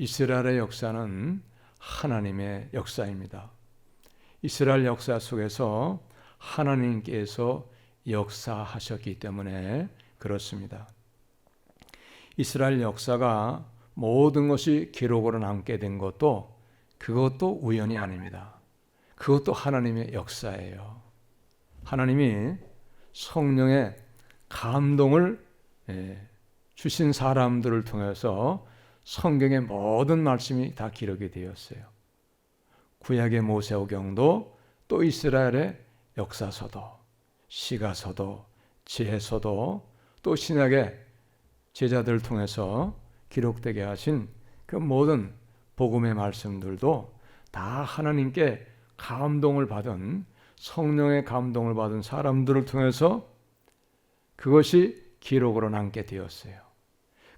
이스라엘의 역사는 하나님의 역사입니다. 이스라엘 역사 속에서 하나님께서 역사하셨기 때문에 그렇습니다. 이스라엘 역사가 모든 것이 기록으로 남게 된 것도 그것도 우연이 아닙니다. 그것도 하나님의 역사예요. 하나님이 성령의 감동을 주신 사람들을 통해서 성경의 모든 말씀이 다 기록이 되었어요. 구약의 모세오경도 또 이스라엘의 역사서도, 시가서도, 지혜서도 또 신약의 제자들을 통해서 기록되게 하신 그 모든 복음의 말씀들도 다 하나님께 감동을 받은, 성령의 감동을 받은 사람들을 통해서 그것이 기록으로 남게 되었어요.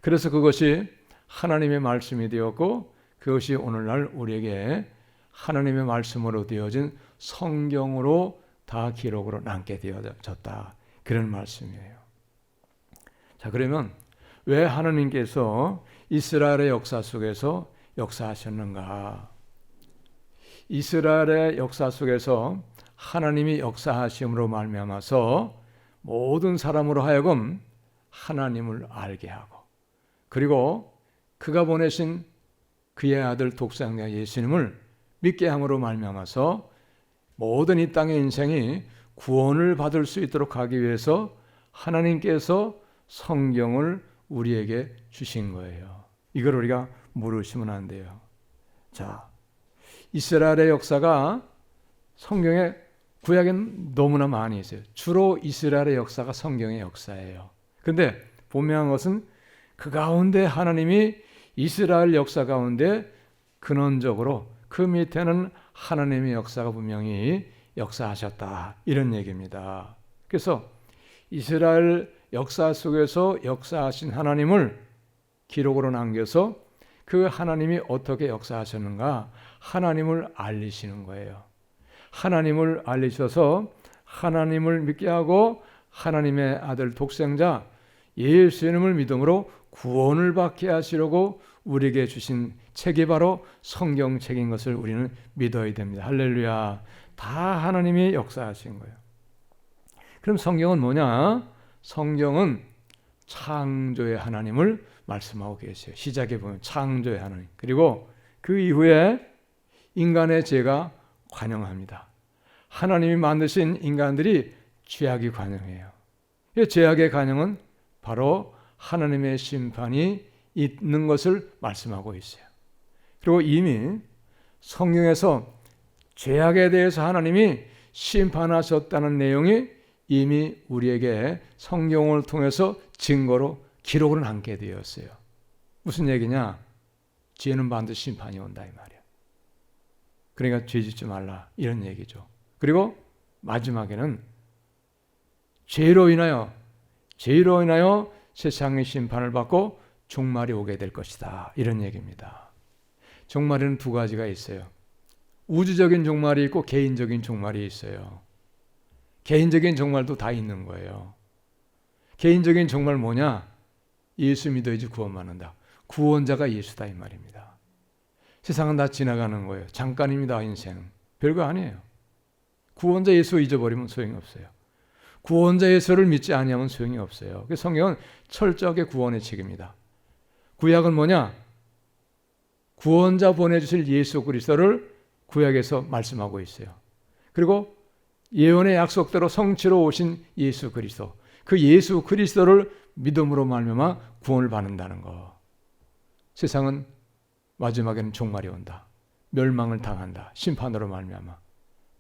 그래서 그것이 하나님의 말씀이 되었고 그것이 오늘날 우리에게 하나님의 말씀으로 되어진 성경으로 다 기록으로 남게 되어졌다. 그런 말씀이에요. 자, 그러면 왜 하나님께서 이스라엘의 역사 속에서 역사하셨는가? 이스라엘의 역사 속에서 하나님이 역사하심으로 말미암아서 모든 사람으로 하여금 하나님을 알게 하고, 그리고 그가 보내신 그의 아들 독생자 예수님을 믿게 함으로 말미암아서 모든 이 땅의 인생이 구원을 받을 수 있도록 하기 위해서 하나님께서 성경을 우리에게 주신 거예요. 이걸 우리가 모르시면 안 돼요. 자, 이스라엘의 역사가 성경에 구약엔 너무나 많이 있어요. 주로 이스라엘의 역사가 성경의 역사예요. 그런데 분명한 것은 그 가운데 하나님이 이스라엘 역사 가운데 근원적으로 그 밑에는 하나님의 역사가 분명히 역사하셨다, 이런 얘기입니다. 그래서 이스라엘 역사 속에서 역사하신 하나님을 기록으로 남겨서 그 하나님이 어떻게 역사하셨는가 하나님을 알리시는 거예요. 하나님을 알리셔서 하나님을 믿게 하고 하나님의 아들 독생자 예수님을 믿음으로 구원을 받게 하시려고 우리에게 주신 책이 바로 성경책인 것을 우리는 믿어야 됩니다. 할렐루야. 다 하나님이 역사하신 거예요. 그럼 성경은 뭐냐? 성경은 창조의 하나님을 말씀하고 계세요. 시작에 보면 창조의 하나님, 그리고 그 이후에 인간의 죄가 관영합니다. 하나님이 만드신 인간들이 죄악이 관영해요. 이 죄악의 관영은 바로 하나님의 심판이 있는 것을 말씀하고 있어요. 그리고 이미 성경에서 죄악에 대해서 하나님이 심판하셨다는 내용이 이미 우리에게 성경을 통해서 증거로 기록으로 남게 되었어요. 무슨 얘기냐? 죄는 반드시 심판이 온다, 이 말이야. 그러니까 죄 짓지 말라, 이런 얘기죠. 그리고 마지막에는 죄로 인하여 세상의 심판을 받고 종말이 오게 될 것이다, 이런 얘기입니다. 종말에는 두 가지가 있어요. 우주적인 종말이 있고 개인적인 종말이 있어요. 개인적인 종말도 다 있는 거예요. 개인적인 종말 뭐냐? 예수 믿어야지 구원받는다. 구원자가 예수다, 이 말입니다. 세상은 다 지나가는 거예요. 잠깐입니다, 인생은. 별거 아니에요. 구원자 예수 잊어버리면 소용이 없어요. 구원자 예수를 믿지 아니하면 소용이 없어요. 그래서 성경은 철저하게 구원의 책입니다. 구약은 뭐냐? 구원자 보내주실 예수 그리스도를 구약에서 말씀하고 있어요. 그리고 예언의 약속대로 성취로 오신 예수 그리스도, 그 예수 그리스도를 믿음으로 말미암아 구원을 받는다는 거. 세상은 마지막에는 종말이 온다. 멸망을 당한다. 심판으로 말미암아.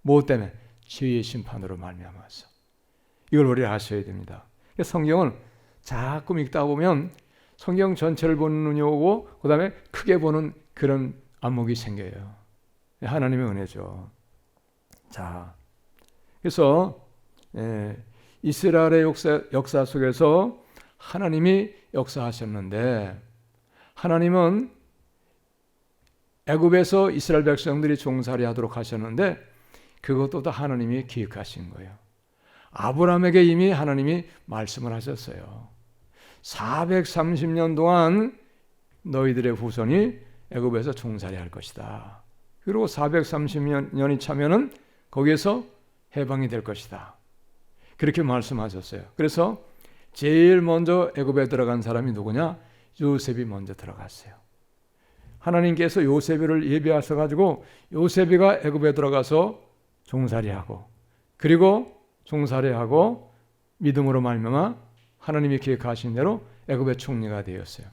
무엇 때문에? 죄의 심판으로 말미암아서. 이걸 우리가 아셔야 됩니다. 성경을 자꾸 읽다 보면 성경 전체를 보는 눈이 오고 그 다음에 크게 보는 그런 안목이 생겨요. 하나님의 은혜죠. 자, 그래서 이스라엘의 역사 속에서 하나님이 역사하셨는데, 하나님은 애굽에서 이스라엘 백성들이 종살이 하도록 하셨는데 그것도 다 하나님이 기획하신 거예요. 아브라함에게 이미 하나님이 말씀을 하셨어요. 430년 동안 너희들의 후손이 애굽에서 종살이 할 것이다. 그리고 430년이 차면은 거기에서 해방이 될 것이다. 그렇게 말씀하셨어요. 그래서 제일 먼저 애굽에 들어간 사람이 누구냐? 요셉이 먼저 들어갔어요. 하나님께서 요셉을 예비하셔 가지고 요셉이가 애굽에 들어가서 종살이하고, 그리고 종살이하고 믿음으로 말미암아 하나님이 계획하신 대로 애굽의 총리가 되었어요.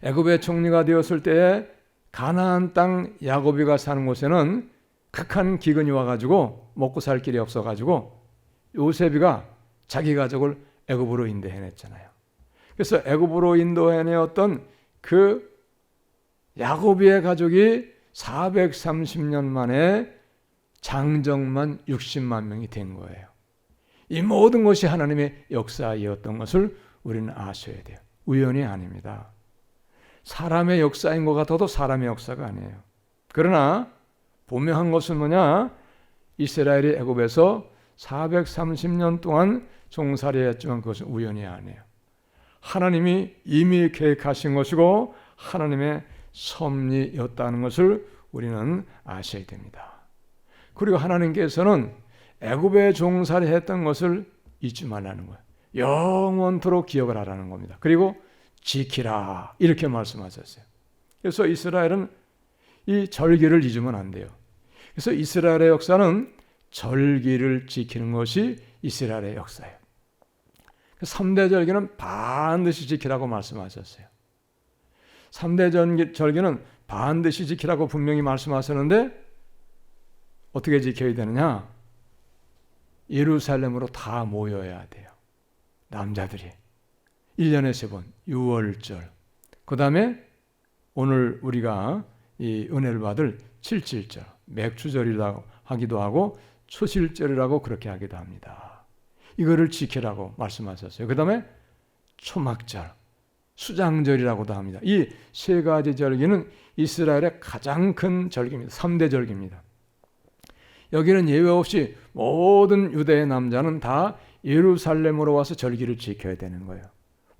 애굽의 총리가 되었을 때에 가나안 땅 야곱이가 사는 곳에는 극한 기근이 와가지고 먹고 살 길이 없어가지고 요셉이가 자기 가족을 애굽으로 인도해냈잖아요. 그래서 애굽으로 인도해내었던 그 야곱의 가족이 430년 만에 장정만 60만 명이 된 거예요. 이 모든 것이 하나님의 역사이었던 것을 우리는 아셔야 돼요. 우연이 아닙니다. 사람의 역사인 것 같아도 사람의 역사가 아니에요. 그러나 분명한 것은 뭐냐? 이스라엘이 애굽에서 430년 동안 종살이했지만 그것은 우연이 아니에요. 하나님이 이미 계획하신 것이고 하나님의 섭리였다는 것을 우리는 아셔야 됩니다. 그리고 하나님께서는 애굽에 종살이했던 것을 잊지 말라는 거예요. 영원토록 기억을 하라는 겁니다. 그리고 지키라 이렇게 말씀하셨어요. 그래서 이스라엘은 이 절기를 잊으면 안 돼요. 그래서 이스라엘의 역사는 절기를 지키는 것이 이스라엘의 역사예요. 3대 절기는 반드시 지키라고 말씀하셨어요. 3대 절기는 반드시 지키라고 분명히 말씀하셨는데 어떻게 지켜야 되느냐? 예루살렘으로 다 모여야 돼요. 남자들이 1년에 3번 6월절, 그 다음에 오늘 우리가 이 은혜를 받을 77절, 맥추절이라고 하기도 하고 초실절이라고 그렇게 하기도 합니다. 이거를 지키라고 말씀하셨어요. 그 다음에 초막절, 수장절이라고도 합니다. 이 세 가지 절기는 이스라엘의 가장 큰 절기입니다. 3대 절기입니다. 여기는 예외 없이 모든 유대의 남자는 다 예루살렘으로 와서 절기를 지켜야 되는 거예요.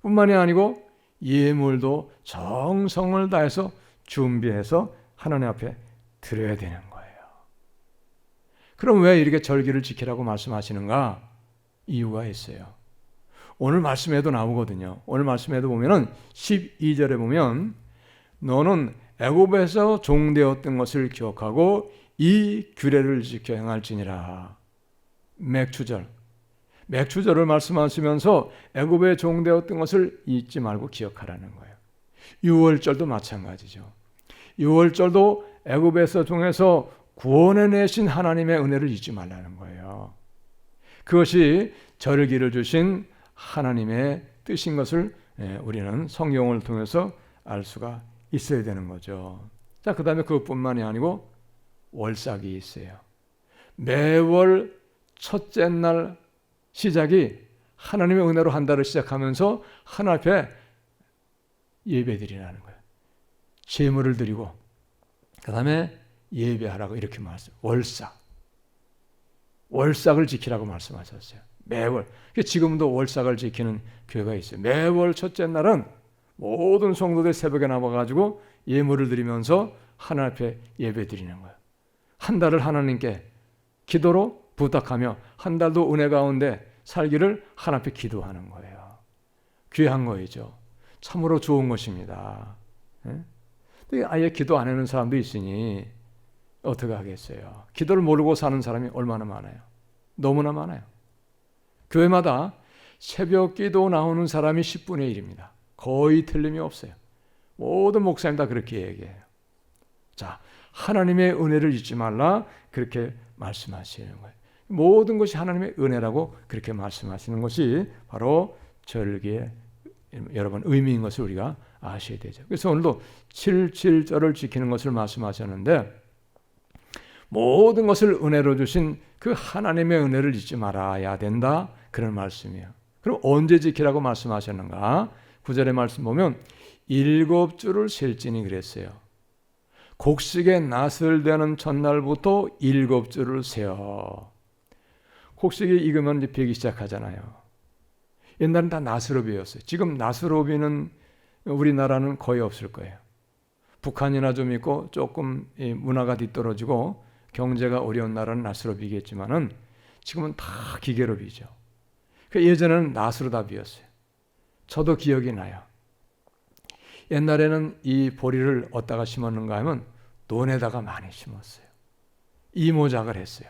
뿐만이 아니고 예물도 정성을 다해서 준비해서 하나님 앞에 드려야 되는 거예요. 그럼 왜 이렇게 절기를 지키라고 말씀하시는가? 이유가 있어요. 오늘 말씀에도 나오거든요. 오늘 말씀에도 보면은 12절에 보면 너는 애굽에서 종되었던 것을 기억하고 이 규례를 지켜 행할지니라. 맥추절을 말씀하시면서 애굽에 종되었던 것을 잊지 말고 기억하라는 거예요. 6월절도 마찬가지죠. 6월절도 애굽에서 종에서 구원해내신 하나님의 은혜를 잊지 말라는 거예요. 그것이 절기를 주신 하나님의 뜻인 것을 우리는 성경을 통해서 알 수가 있어야 되는 거죠. 자, 그 다음에 그것뿐만이 아니고 월삭이 있어요. 매월 첫째 날 시작이 하나님의 은혜로 한 달을 시작하면서 하나님 앞에 예배드리라는 거예요. 제물을 드리고 그 다음에 예배하라고 이렇게 말했어요. 월삭을 지키라고 말씀하셨어요. 매월. 지금도 월삭을 지키는 교회가 있어요. 매월 첫째 날은 모든 성도들 새벽에 나와가지고 예물을 드리면서 하나님 앞에 예배 드리는 거예요. 한 달을 하나님께 기도로 부탁하며 한 달도 은혜 가운데 살기를 하나님 앞에 기도하는 거예요. 귀한 거이죠. 참으로 좋은 것입니다. 아예 기도 안 하는 사람도 있으니 어떻게 하겠어요? 기도를 모르고 사는 사람이 얼마나 많아요? 너무나 많아요. 교회마다 새벽 기도 나오는 사람이 10분의 1입니다. 거의 틀림이 없어요. 모든 목사님 다 그렇게 얘기해요. 자, 하나님의 은혜를 잊지 말라 그렇게 말씀하시는 거예요. 모든 것이 하나님의 은혜라고 그렇게 말씀하시는 것이 바로 절기의 여러분 의미인 것을 우리가 아셔야 되죠. 그래서 오늘도 77절을 지키는 것을 말씀하셨는데 모든 것을 은혜로 주신 그 하나님의 은혜를 잊지 말아야 된다 그런 말씀이에요. 그럼 언제 지키라고 말씀하셨는가? 9절의 말씀 보면 7주를 셀지니 그랬어요. 곡식의 낫을 되는 첫날부터 7주를 세어. 곡식이 익으면 이제 베기 시작하잖아요. 옛날엔 다 나스로비였어요. 지금 나스로비는 우리나라는 거의 없을 거예요. 북한이나 좀 있고 조금 문화가 뒤떨어지고 경제가 어려운 나라는 낫으로 비겠지만은 지금은 다 기계로 비죠. 예전에는 낫으로 다 비었어요. 저도 기억이 나요. 옛날에는 이 보리를 어디다가 심었는가 하면 논에다가 많이 심었어요. 이모작을 했어요.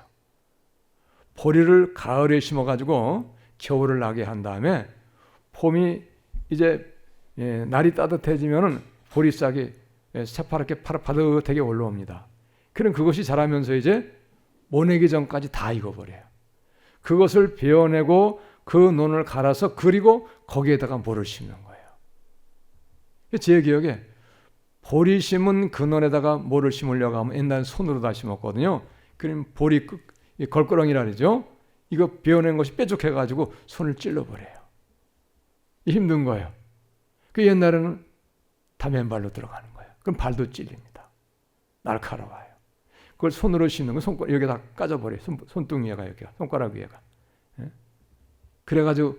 보리를 가을에 심어가지고 겨울을 나게 한 다음에 봄이 이제 날이 따뜻해지면은 보리싹이 새파랗게 파릇파릇하게 올라옵니다. 그럼 그것이 자라면서 이제 모내기 전까지 다 익어버려요. 그것을 베어내고 그 논을 갈아서 그리고 거기에다가 모를 심는 거예요. 제 기억에 보리 심은 그 논에다가 모를 심으려고 하면 옛날에 손으로 다 심었거든요. 그럼 보리 걸그렁이라 그러죠. 이거 베어낸 것이 뾰족해가지고 손을 찔러버려요. 힘든 거예요. 그 옛날에는 다 맨발로 들어가는 거예요. 그럼 발도 찔립니다. 날카로워요. 그걸 손으로 심는 건 손가락 여기다 까져버려요. 손등위에가 여기가 손가락 위에가. 그래가지고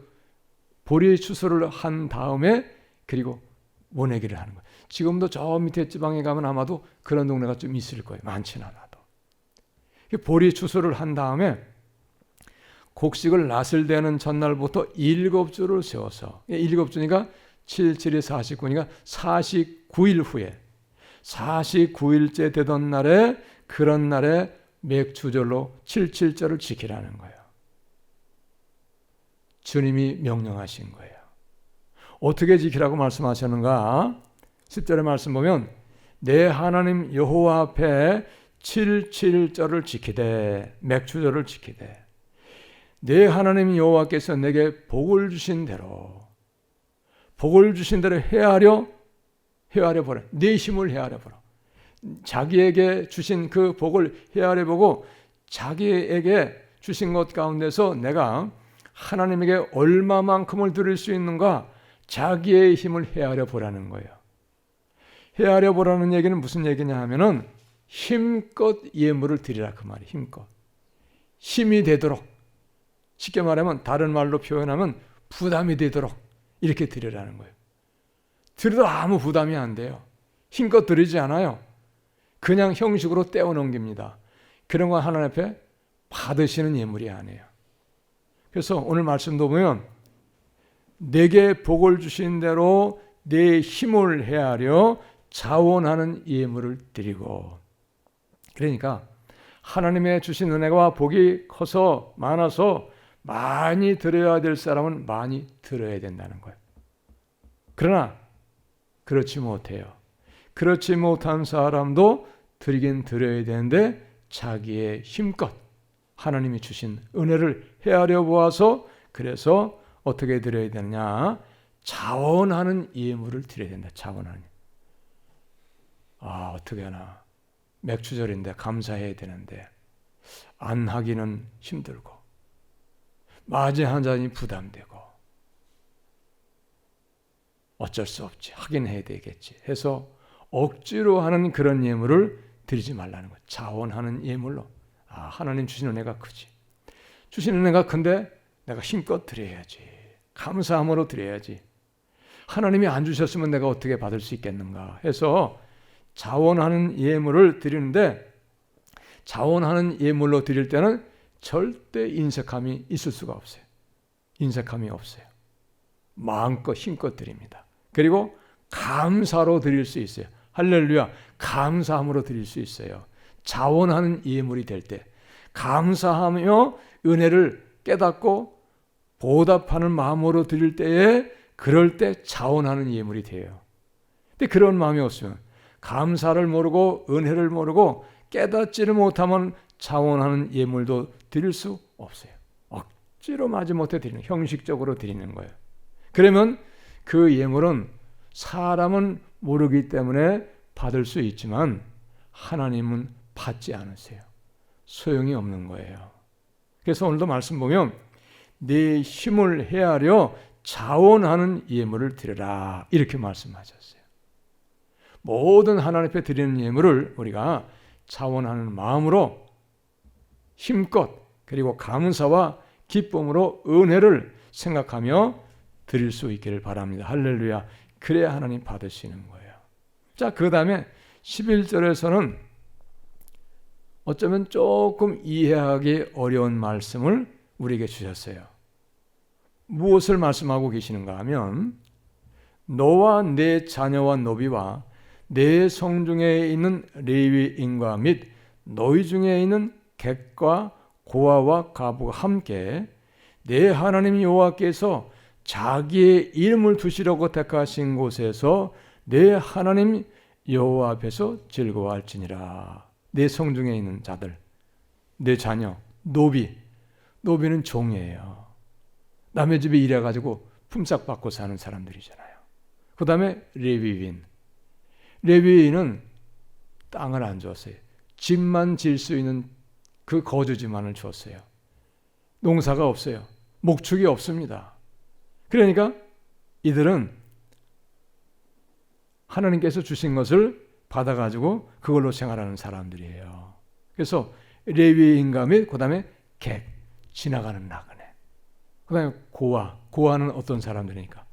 보리 추수를 한 다음에 그리고 모내기를 하는 거예요. 지금도 저 밑에 지방에 가면 아마도 그런 동네가 좀 있을 거예요. 많지는 않아도. 보리 추수를 한 다음에 곡식을 낫을 대는 전날부터 7주를 세워서 7주니까 7, 7이 49니까 49일 후에 49일째 되던 날에 그런 날에 맥주절로 77절을 지키라는 거예요. 주님이 명령하신 거예요. 어떻게 지키라고 말씀하셨는가? 10절의 말씀 보면 내 하나님 여호와 앞에 77절을 지키되 맥주절을 지키되 내 하나님 여호와께서 내게 복을 주신 대로 헤아려 보라. 내 힘을 헤아려 보라. 자기에게 주신 그 복을 헤아려 보고 자기에게 주신 것 가운데서 내가 하나님에게 얼마만큼을 드릴 수 있는가 자기의 힘을 헤아려 보라는 거예요. 헤아려 보라는 얘기는 무슨 얘기냐 하면은 힘껏 예물을 드리라 그 말이에요. 힘껏. 힘이 되도록. 쉽게 말하면 다른 말로 표현하면 부담이 되도록 이렇게 드리라는 거예요. 드려도 아무 부담이 안 돼요. 힘껏 드리지 않아요. 그냥 형식으로 떼어 넘깁니다. 그런 건 하나님 앞에 받으시는 예물이 아니에요. 그래서 오늘 말씀도 보면 내게 복을 주신 대로 내 힘을 헤아려 자원하는 예물을 드리고 그러니까 하나님의 주신 은혜와 복이 커서 많아서 많이 드려야 될 사람은 많이 드려야 된다는 거예요. 그러나 그렇지 못해요. 그렇지 못한 사람도 드리긴 드려야 되는데 자기의 힘껏 하나님이 주신 은혜를 헤아려 보아서 그래서 어떻게 드려야 되느냐? 자원하는 예물을 드려야 된다. 자원하는. 어떻게 하나? 맥주절인데 감사해야 되는데 안 하기는 힘들고 맞이 한 잔이 부담되고 어쩔 수 없지. 하긴 해야 되겠지. 해서 억지로 하는 그런 예물을 드리지 말라는 거예요. 자원하는 예물로. 하나님 주신 은혜가 크지. 주신 은혜가 큰데 내가 힘껏 드려야지. 감사함으로 드려야지. 하나님이 안 주셨으면 내가 어떻게 받을 수 있겠는가 해서 자원하는 예물을 드리는데 자원하는 예물로 드릴 때는 절대 인색함이 있을 수가 없어요. 인색함이 없어요. 마음껏 힘껏 드립니다. 그리고 감사로 드릴 수 있어요. 할렐루야. 감사함으로 드릴 수 있어요. 자원하는 예물이 될 때 감사하며 은혜를 깨닫고 보답하는 마음으로 드릴 때에 그럴 때 자원하는 예물이 돼요. 근데 그런 마음이 없으면 감사를 모르고 은혜를 모르고 깨닫지를 못하면 자원하는 예물도 드릴 수 없어요. 억지로 마지못해 드리는 형식적으로 드리는 거예요. 그러면 그 예물은 사람은 모르기 때문에 받을 수 있지만 하나님은 받지 않으세요. 소용이 없는 거예요. 그래서 오늘도 말씀 보면 네 힘을 헤아려 자원하는 예물을 드려라 이렇게 말씀하셨어요. 모든 하나님 앞에 드리는 예물을 우리가 자원하는 마음으로 힘껏 그리고 감사와 기쁨으로 은혜를 생각하며 드릴 수 있기를 바랍니다. 할렐루야. 그래야 하나님 받으시는 거예요. 자, 그 다음에 11절에서는 어쩌면 조금 이해하기 어려운 말씀을 우리에게 주셨어요. 무엇을 말씀하고 계시는가 하면 너와 내 자녀와 노비와 내 성중에 있는 레위인과 및 너희 중에 있는 객과 고아와 과부가 함께 내 하나님 여호와께서 자기의 이름을 두시려고 택하신 곳에서 내 하나님 여호와 앞에서 즐거워할지니라. 내 성중에 있는 자들, 내 자녀, 노비는 종이에요. 남의 집에 일해가지고 품삯 받고 사는 사람들이잖아요. 그 다음에 레위인은 땅을 안 줬어요. 집만 질 수 있는 그 거주지만을 줬어요. 농사가 없어요. 목축이 없습니다. 그러니까 이들은 하나님께서 주신 것을 받아가지고 그걸로 생활하는 사람들이에요. 그래서 레위인과 및 그 다음에 객, 지나가는 나그네. 그 다음에 고아는 어떤 사람들이니까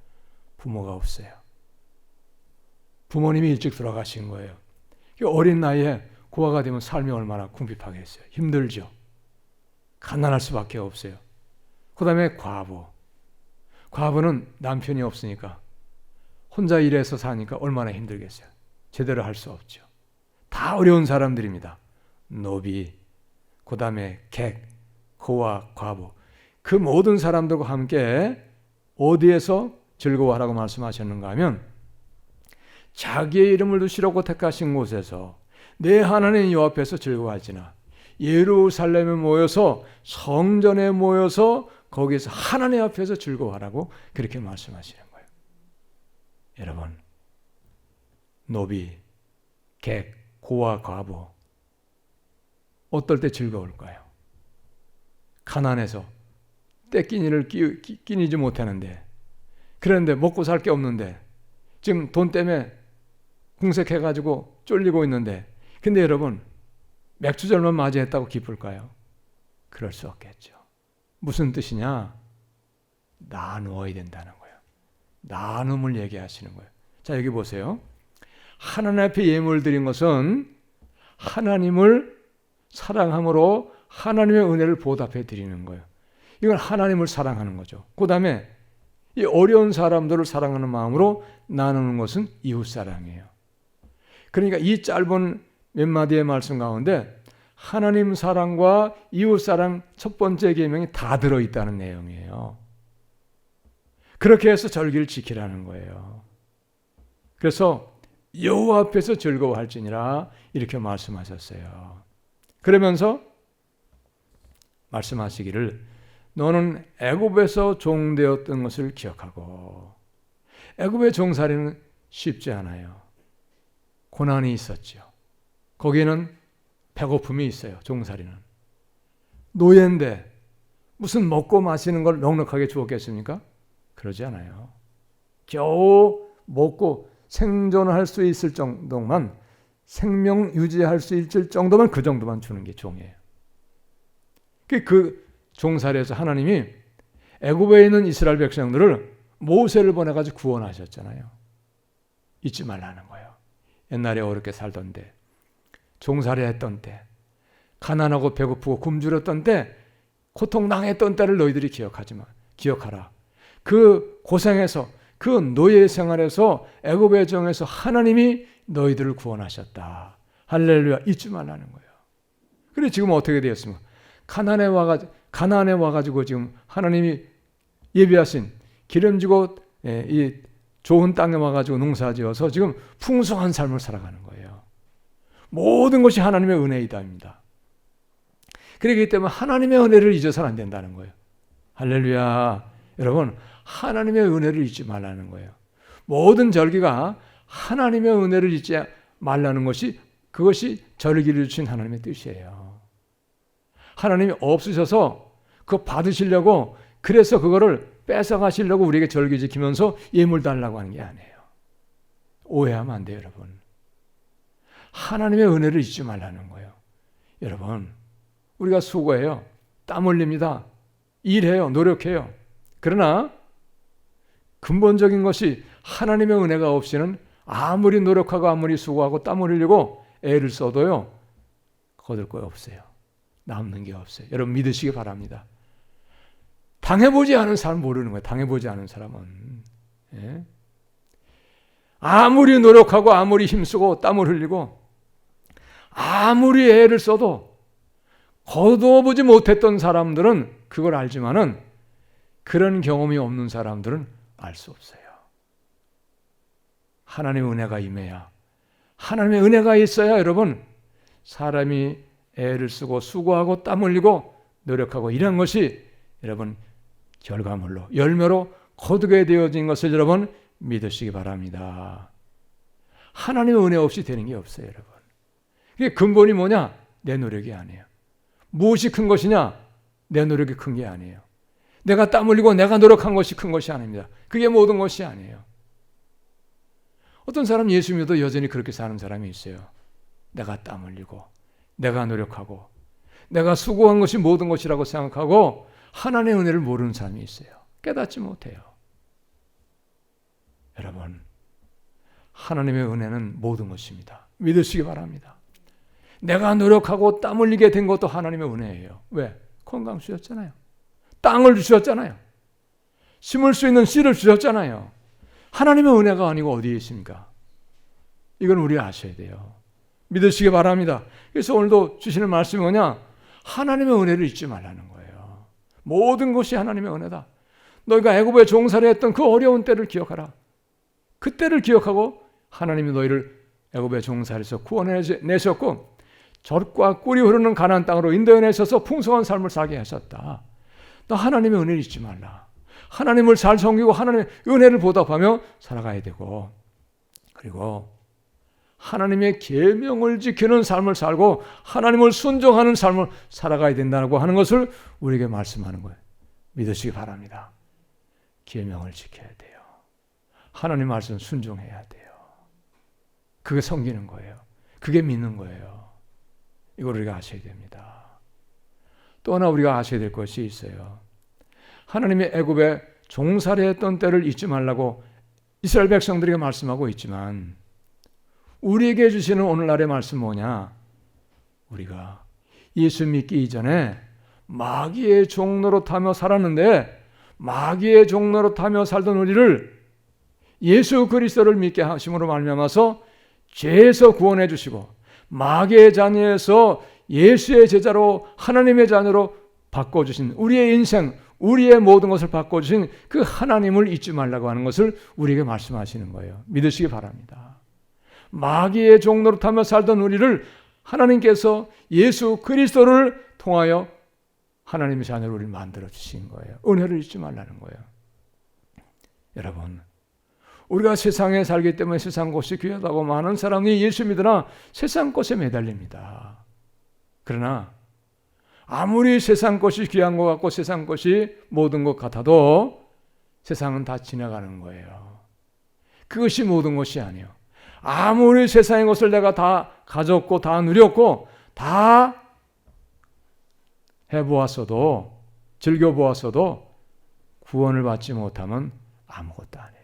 부모가 없어요. 부모님이 일찍 돌아가신 거예요. 어린 나이에 고아가 되면 삶이 얼마나 궁핍하겠어요. 힘들죠. 가난할 수밖에 없어요. 그 다음에 과부는 남편이 없으니까 혼자 일해서 사니까 얼마나 힘들겠어요. 제대로 할 수 없죠. 다 어려운 사람들입니다. 노비, 그 다음에 객, 고아, 과부. 그 모든 사람들과 함께 어디에서 즐거워하라고 말씀하셨는가 하면 자기의 이름을 두시려고 택하신 곳에서 내 하나님 여호와 앞에서 즐거워하지나 예루살렘에 모여서 성전에 모여서 거기서 하나님 앞에서 즐거워하라고 그렇게 말씀하시는 거예요. 여러분, 노비, 객, 고아, 과부 어떨 때 즐거울까요? 가난해서 떼끼니를 끼니지 못하는데, 그런데 먹고 살 게 없는데 지금 돈 때문에 궁색해가지고 쫄리고 있는데, 근데 여러분 맥주절만 맞이했다고 기쁠까요? 그럴 수 없겠죠. 무슨 뜻이냐? 나누어야 된다는 거예요. 나눔을 얘기하시는 거예요. 자, 여기 보세요. 하나님 앞에 예물 드린 것은 하나님을 사랑함으로 하나님의 은혜를 보답해 드리는 거예요. 이건 하나님을 사랑하는 거죠. 그 다음에 이 어려운 사람들을 사랑하는 마음으로 나누는 것은 이웃 사랑이에요. 그러니까 이 짧은 몇 마디의 말씀 가운데 하나님 사랑과 이웃 사랑 첫 번째 계명이 다 들어있다는 내용이에요. 그렇게 해서 절기를 지키라는 거예요. 그래서 여호와 앞에서 즐거워할지니라 이렇게 말씀하셨어요. 그러면서 말씀하시기를 너는 애굽에서 종되었던 것을 기억하고, 애굽의 종살이는 쉽지 않아요. 고난이 있었죠. 거기에는 배고픔이 있어요. 종살이는 노예인데 무슨 먹고 마시는 걸 넉넉하게 주었겠습니까? 그러지 않아요. 겨우 먹고 생존할 수 있을 정도만, 생명 유지할 수 있을 정도만, 그 정도만 주는 게 종이에요. 그 종살이에서 하나님이 애굽에 있는 이스라엘 백성들을 모세를 보내가지고 구원하셨잖아요. 잊지 말라는 거예요. 옛날에 어렵게 살던데, 종살이 했던 때, 가난하고 배고프고 굶주렸던 때, 고통당했던 때를 너희들이 기억하라. 그 고생에서, 그 노예 생활에서, 애굽의 정에서 하나님이 너희들을 구원하셨다. 할렐루야. 잊지 말라는 거예요. 그래 지금 어떻게 되었습니까? 가나안에 와가지고 지금 하나님이 예비하신 기름지고 이 좋은 땅에 와가지고 농사지어서 지금 풍성한 삶을 살아가는 거예요. 모든 것이 하나님의 은혜이다입니다. 그렇기 때문에 하나님의 은혜를 잊어서는 안 된다는 거예요. 할렐루야. 여러분, 하나님의 은혜를 잊지 말라는 거예요. 모든 절기가 하나님의 은혜를 잊지 말라는 것이, 그것이 절기를 주신 하나님의 뜻이에요. 하나님이 없으셔서 그거 받으시려고, 그래서 그거를 뺏어가시려고 우리에게 절기 지키면서 예물 달라고 하는 게 아니에요. 오해하면 안 돼요, 여러분. 하나님의 은혜를 잊지 말라는 거예요. 여러분, 우리가 수고해요. 땀 흘립니다. 일해요. 노력해요. 그러나 근본적인 것이 하나님의 은혜가 없이는 아무리 노력하고 아무리 수고하고 땀을 흘리고 애를 써도요, 거둘 거 없어요. 남는 게 없어요. 여러분 믿으시기 바랍니다. 당해보지 않은 사람 모르는 거예요. 당해보지 않은 사람은. 예? 아무리 노력하고 아무리 힘쓰고 땀을 흘리고 아무리 애를 써도 거두어보지 못했던 사람들은 그걸 알지만은 그런 경험이 없는 사람들은 알 수 없어요. 하나님의 은혜가 임해야, 하나님의 은혜가 있어야 여러분 사람이 애를 쓰고 수고하고 땀 흘리고 노력하고 이런 것이 여러분 결과물로 열매로 거두게 되어진 것을 여러분 믿으시기 바랍니다. 하나님의 은혜 없이 되는 게 없어요, 여러분. 이게 근본이 뭐냐? 내 노력이 아니에요. 무엇이 큰 것이냐? 내 노력이 큰 게 아니에요. 내가 땀 흘리고 내가 노력한 것이 큰 것이 아닙니다. 그게 모든 것이 아니에요. 어떤 사람 예수 믿어도 여전히 그렇게 사는 사람이 있어요. 내가 땀 흘리고 내가 노력하고 내가 수고한 것이 모든 것이라고 생각하고 하나님의 은혜를 모르는 사람이 있어요. 깨닫지 못해요. 여러분, 하나님의 은혜는 모든 것입니다. 믿으시기 바랍니다. 내가 노력하고 땀 흘리게 된 것도 하나님의 은혜예요. 왜? 건강 주셨잖아요. 땅을 주셨잖아요. 심을 수 있는 씨를 주셨잖아요. 하나님의 은혜가 아니고 어디에 있습니까? 이건 우리 아셔야 돼요. 믿으시기 바랍니다. 그래서 오늘도 주시는 말씀이 뭐냐? 하나님의 은혜를 잊지 말라는 거예요. 모든 것이 하나님의 은혜다. 너희가 애굽에 종살이 했던 그 어려운 때를 기억하라. 그때를 기억하고 하나님이 너희를 애굽의 종살이에서 구원해내셨고 젖과 꿀이 흐르는 가나안 땅으로 인도해내셔서 풍성한 삶을 살게 하셨다. 너 하나님의 은혜를 잊지 말라. 하나님을 잘 섬기고 하나님의 은혜를 보답하며 살아가야 되고, 그리고 하나님의 계명을 지키는 삶을 살고 하나님을 순종하는 삶을 살아가야 된다고 하는 것을 우리에게 말씀하는 거예요. 믿으시기 바랍니다. 계명을 지켜야 돼요. 하나님 말씀 순종해야 돼요. 그게 섬기는 거예요. 그게 믿는 거예요. 이걸 우리가 아셔야 됩니다. 또 하나 우리가 아셔야 될 것이 있어요. 하나님의 애굽에 종살이했던 때를 잊지 말라고 이스라엘 백성들에게 말씀하고 있지만 우리에게 주시는 오늘날의 말씀 뭐냐? 우리가 예수 믿기 이전에 마귀의 종로로 타며 살았는데 마귀의 종로로 타며 살던 우리를 예수 그리스도를 믿게 하심으로 말미암아서 죄에서 구원해 주시고 마귀의 자녀에서 예수의 제자로 하나님의 자녀로 바꿔주신 우리의 인생, 우리의 모든 것을 바꿔주신 그 하나님을 잊지 말라고 하는 것을 우리에게 말씀하시는 거예요. 믿으시기 바랍니다. 마귀의 종로로 타며 살던 우리를 하나님께서 예수 그리스도를 통하여 하나님의 자녀로 우리를 만들어 주신 거예요. 은혜를 잊지 말라는 거예요. 여러분, 우리가 세상에 살기 때문에 세상 것이 귀하다고 많은 사람이 예수 믿으나 세상 것에 매달립니다. 그러나 아무리 세상 것이 귀한 것 같고 세상 것이 모든 것 같아도 세상은 다 지나가는 거예요. 그것이 모든 것이 아니에요. 아무리 세상의 것을 내가 다 가졌고 다 누렸고 다 해보았어도 즐겨보았어도 구원을 받지 못하면 아무것도 아니에요.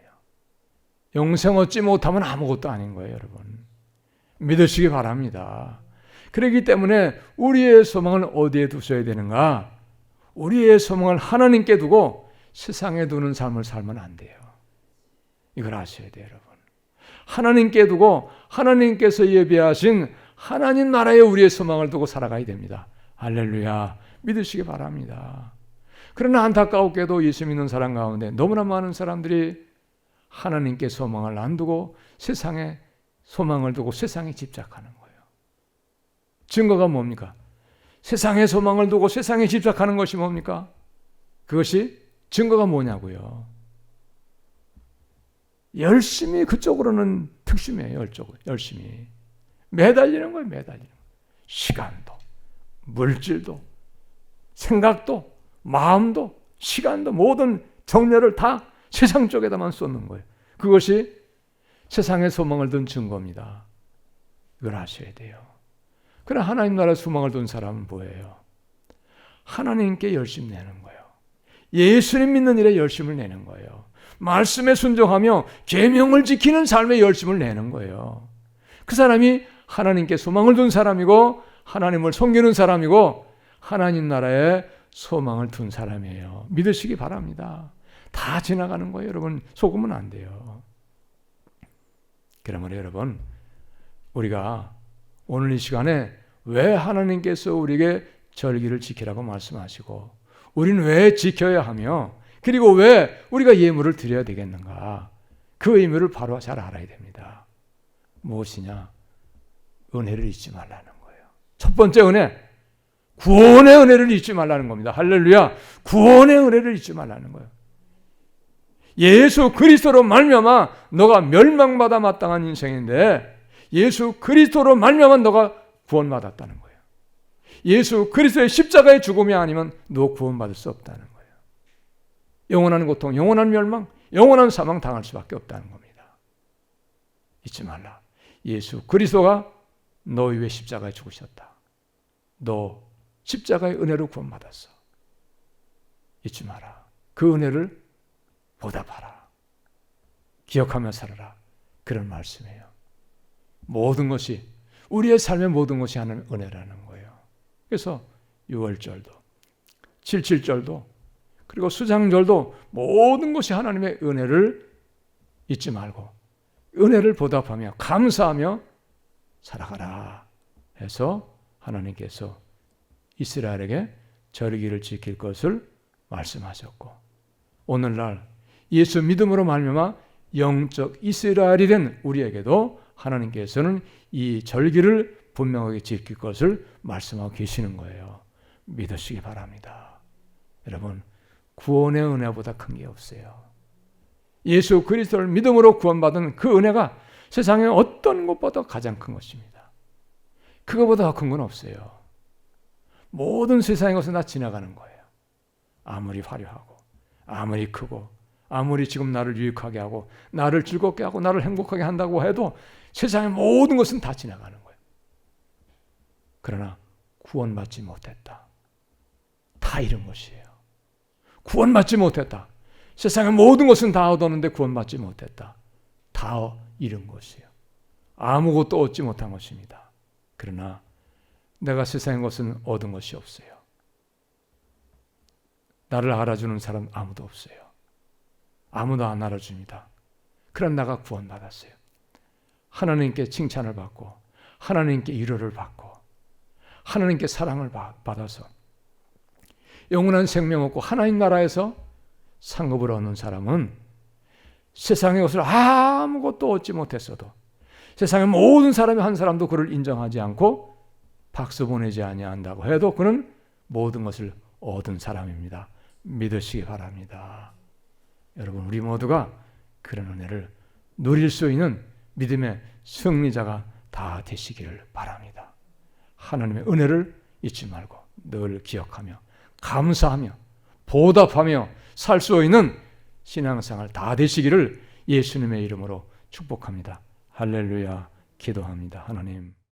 영생 얻지 못하면 아무것도 아닌 거예요, 여러분. 믿으시기 바랍니다. 그렇기 때문에 우리의 소망을 어디에 두셔야 되는가? 우리의 소망을 하나님께 두고 세상에 두는 삶을 살면 안 돼요. 이걸 아셔야 돼요, 여러분. 하나님께 두고 하나님께서 예비하신 하나님 나라에 우리의 소망을 두고 살아가야 됩니다. 할렐루야. 믿으시기 바랍니다. 그러나 안타깝게도 예수 믿는 사람 가운데 너무나 많은 사람들이 하나님께 소망을 안 두고 세상에 소망을 두고 세상에 집착하는 거예요. 증거가 뭡니까? 세상에 소망을 두고 세상에 집착하는 것이 뭡니까? 그것이 증거가 뭐냐고요? 열심히 그쪽으로는 특심이에요. 열심히 매달리는 거예요. 매달리는 거예요. 시간도 물질도 생각도 마음도 시간도 모든 정열을 다 세상 쪽에다만 쏟는 거예요. 그것이 세상에 소망을 둔 증거입니다. 이걸 아셔야 돼요. 그러나 하나님 나라에 소망을 둔 사람은 뭐예요? 하나님께 열심 내는 거예요. 예수님 믿는 일에 열심을 내는 거예요. 말씀에 순종하며 계명을 지키는 삶의 열심을 내는 거예요. 그 사람이 하나님께 소망을 둔 사람이고 하나님을 섬기는 사람이고 하나님 나라에 소망을 둔 사람이에요. 믿으시기 바랍니다. 다 지나가는 거예요. 여러분 속으면 안 돼요. 그러므로 여러분 우리가 오늘 이 시간에 왜 하나님께서 우리에게 절기를 지키라고 말씀하시고 우리는 왜 지켜야 하며 그리고 왜 우리가 예물을 드려야 되겠는가? 그 의미를 바로 잘 알아야 됩니다. 무엇이냐? 은혜를 잊지 말라는 거예요. 첫 번째 은혜, 구원의 은혜를 잊지 말라는 겁니다. 할렐루야. 구원의 은혜를 잊지 말라는 거예요. 예수 그리스도로 말미암아 너가 멸망받아 마땅한 인생인데 예수 그리스도로 말미암아 너가 구원받았다는 거예요. 예수 그리스도의 십자가의 죽음이 아니면 너 구원받을 수 없다는 거예요. 영원한 고통, 영원한 멸망, 영원한 사망 당할 수밖에 없다는 겁니다. 잊지 말라. 예수 그리스도가 너 위해 십자가에 죽으셨다. 너 십자가의 은혜로 구원받았어. 잊지 마라. 그 은혜를 보답하라. 기억하며 살아라. 그런 말씀이에요. 모든 것이 우리의 삶의 모든 것이 하나님의 은혜라는 거예요. 그래서 6월절도 77절도 그리고 수장절도 모든 것이 하나님의 은혜를 잊지 말고 은혜를 보답하며 감사하며 살아가라 해서 하나님께서 이스라엘에게 절기를 지킬 것을 말씀하셨고 오늘날 예수 믿음으로 말미암아 영적 이스라엘이 된 우리에게도 하나님께서는 이 절기를 분명하게 지킬 것을 말씀하고 계시는 거예요. 믿으시기 바랍니다. 여러분 구원의 은혜보다 큰 게 없어요. 예수 그리스도를 믿음으로 구원받은 그 은혜가 세상의 어떤 것보다 가장 큰 것입니다. 그거보다 더 큰 건 없어요. 모든 세상의 것은 다 지나가는 거예요. 아무리 화려하고 아무리 크고 아무리 지금 나를 유익하게 하고 나를 즐겁게 하고 나를 행복하게 한다고 해도 세상의 모든 것은 다 지나가는 거예요. 그러나 구원받지 못했다. 다 잃은 것이에요. 구원받지 못했다. 세상의 모든 것은 다 얻었는데 구원받지 못했다. 다 잃은 것이에요. 아무것도 얻지 못한 것입니다. 그러나 내가 세상의 것은 얻은 것이 없어요. 나를 알아주는 사람 아무도 없어요. 아무도 안 알아줍니다. 그런 나가 구원받았어요. 하나님께 칭찬을 받고 하나님께 위로를 받고 하나님께 사랑을 받아서 영원한 생명 얻고 하나님 나라에서 상급을 얻는 사람은 세상의 것을 아무것도 얻지 못했어도 세상의 모든 사람이 한 사람도 그를 인정하지 않고 박수 보내지 아니한다고 해도 그는 모든 것을 얻은 사람입니다. 믿으시기 바랍니다. 여러분 우리 모두가 그런 은혜를 누릴 수 있는 믿음의 승리자가 다 되시기를 바랍니다. 하나님의 은혜를 잊지 말고 늘 기억하며 감사하며 보답하며 살 수 있는 신앙생활 다 되시기를 예수님의 이름으로 축복합니다. 할렐루야 기도합니다. 하나님